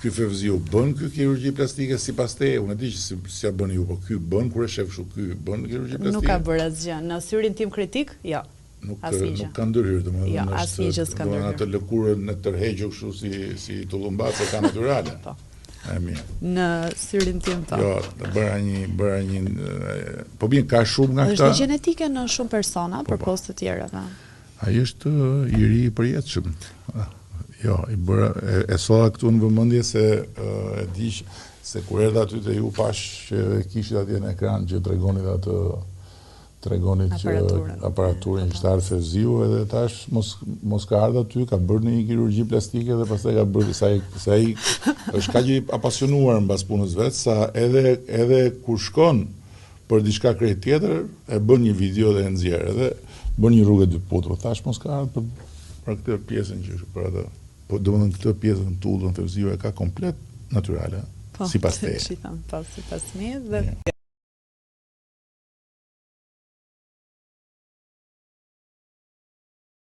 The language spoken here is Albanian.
ky fevziu bën ky kirurgji plastike sipas teje? Unë e di që si ja bën ju, po ky bën kur e shef kështu, ky bën kirurgji plastike? Nuk ka bërë asgjë. Në syrin tim kritik, jo. Nuk ka ndërhyrë, domethënë. Jo, asnjë gjë s'ka ndërhyrë. Atë lëkurën e tërhequr kështu si tullumbace ka natyrale. Po. Mirë. Në syrin tim po. Jo, bëra një po bien ka shumë nga këta. Është gjenetike në shumë persona, përposë të tjerave. Ai është i ri i përjetshëm. Jo, e solla këtu në vëmendje se e di se kur erdha aty te ju pash që kishit atje në ekran që tregonit që aparaturën që ardhë fevziu edhe tash mos ka ardhur aty, ka bërë një kirurgji plastike dhe pastaj ka bërë sa ai është kaq i apasionuar mbas punës vet sa edhe kur shkon për diçka krejt tjetër e bën një video dhe e nxjerr edhe bën një rrugë dy putë. Tash mos ka ardhur për këtë pjesën që për atë. Po domethënë këtë pjesën tullën fevziu e ka komplet natyrale. Sipas teje. Po, sipas me dhe